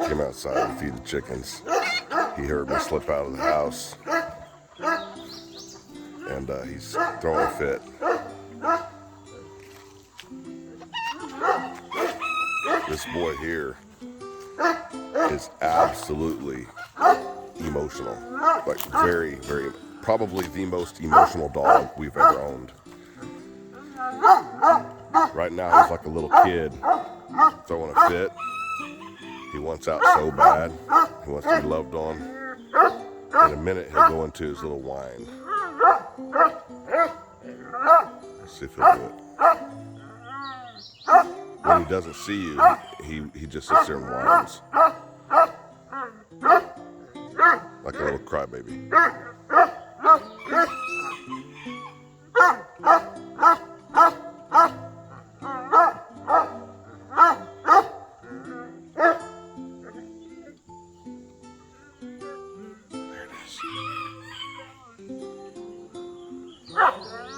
Came outside to feed the chickens. He heard me slip out of the house, and he's throwing a fit. This boy here is absolutely emotional, like very, very, probably the most emotional dog we've ever owned. Right now he's like a little kid throwing a fit. He wants out so bad. He wants to be loved on. In a minute he'll go into his little whine. Let's see if he'll do it. When he doesn't see you, he just sits there and whines. Like a little crybaby. There it is.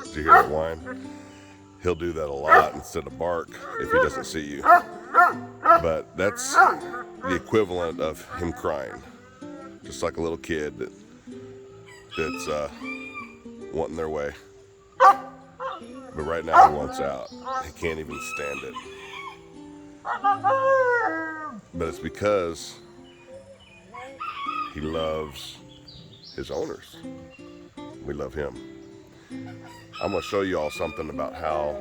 Did you hear that whine? He'll do that a lot instead of bark if he doesn't see you. But that's the equivalent of him crying. Just like a little kid that's wanting their way. But right now he wants out. He can't even stand it. But it's because he loves his owners. We love him. I'm going to show you all something about how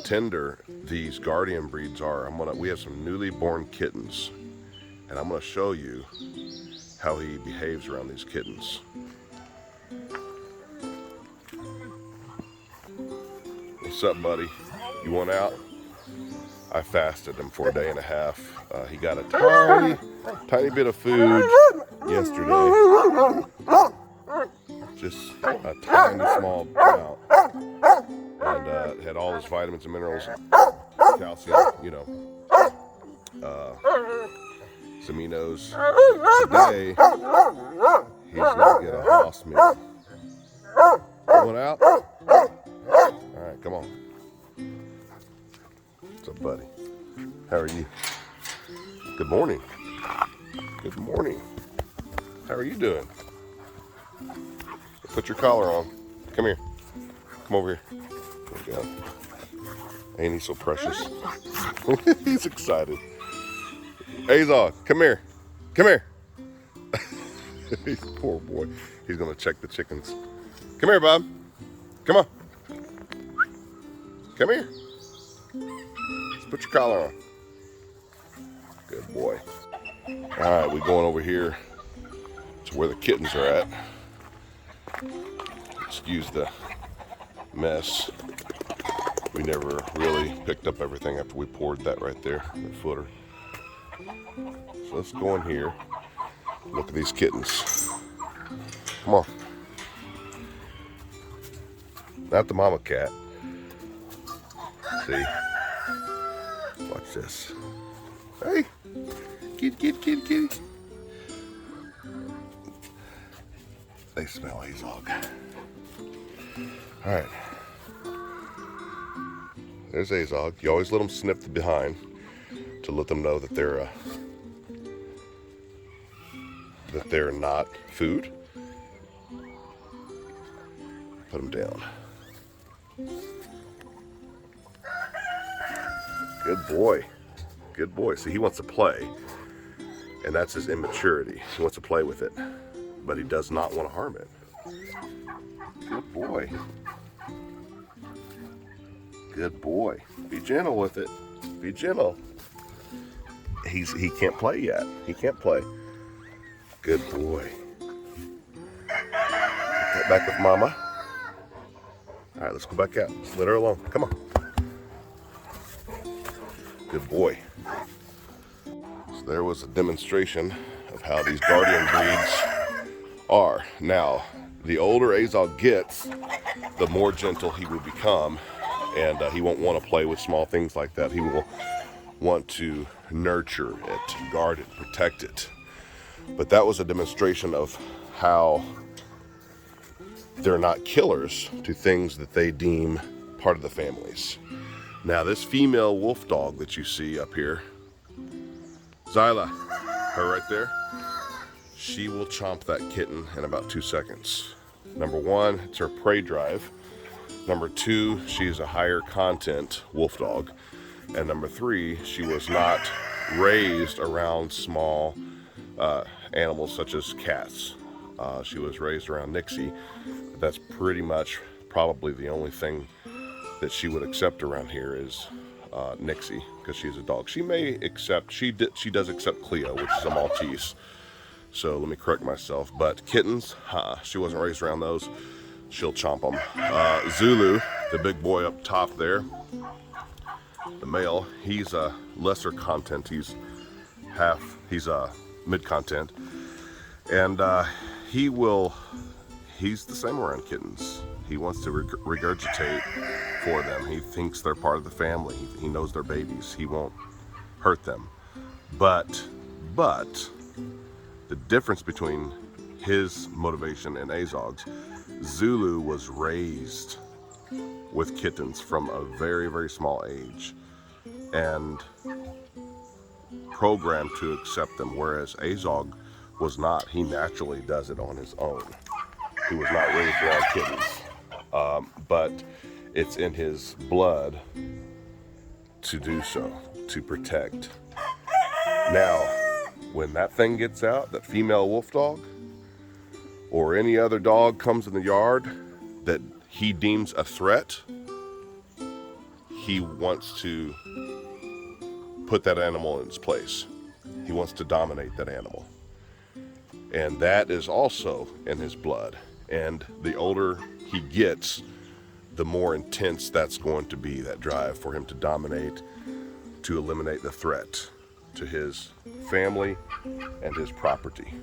tender these guardian breeds are. We have some newly born kittens, and I'm going to show you how he behaves around these kittens. What's up, buddy? You want out? I fasted him for a day and a half. He got a tiny bit of food yesterday. Just a tiny small amount. And had all his vitamins and minerals, calcium, some aminos. Today, he's gonna get a house meal. Going out? Alright, come on. What's up, buddy? How are you? Good morning. Good morning. How are you doing? Put your collar on. Come here. Come over here. There we go. Ain't he so precious? He's excited. Azog, come here. Come here. Poor boy. He's gonna check the chickens. Come here, Bob. Come on. Come here. Let's put your collar on. Good boy. All right, we're going over here to where the kittens are at. Excuse the mess. We never really picked up everything after we poured that right there, the footer. So let's go in here. Look at these kittens. Come on. Not the mama cat. See? Watch this. Hey! Kitty. They smell Azog. Alright. There's Azog. You always let them sniff the behind to let them know that they're not food. Put them down. Good boy. Good boy. See, he wants to play. And that's his immaturity. He wants to play with it. But he does not want to harm it. Good boy. Good boy. Be gentle with it. Be gentle. He can't play yet. He can't play. Good boy. Put that back with mama. All right, let's go back out. Let's let her alone. Come on. Good boy. So there was a demonstration of how these guardian breeds are. Now, the older Azog gets, the more gentle he will become, and he won't want to play with small things like that. He will want to nurture it, guard it, protect it. But that was a demonstration of how they're not killers to things that they deem part of the families. Now, this female wolf dog that you see up here, Zyla, her right there, she will chomp that kitten in about 2 seconds. Number one, it's her prey drive. Number two, she's a higher content wolf dog. And number three, she was not raised around small animals such as cats. She was raised around Nixie. That's pretty much probably the only thing that she would accept around here is Nixie, because she's a dog. She may accept, she does accept Cleo, which is a Maltese. So let me correct myself. But kittens, she wasn't raised around those. She'll chomp them. Zulu, the big boy up top there, the male, he's a lesser content. He's mid content, and he's the same around kittens. He wants to regurgitate for them. He thinks they're part of the family. He knows they're babies. He won't hurt them. But the difference between his motivation and Azog's, Zulu was raised with kittens from a very, very small age and programmed to accept them, whereas Azog was not. He naturally does it on his own. He was not raised around kittens, but it's in his blood to do so, to protect. Now, when that thing gets out, that female wolf dog, or any other dog comes in the yard that he deems a threat, he wants to put that animal in its place. He wants to dominate that animal. And that is also in his blood. And the older he gets, the more intense that's going to be, that drive for him to dominate, to eliminate the threat to his family and his property.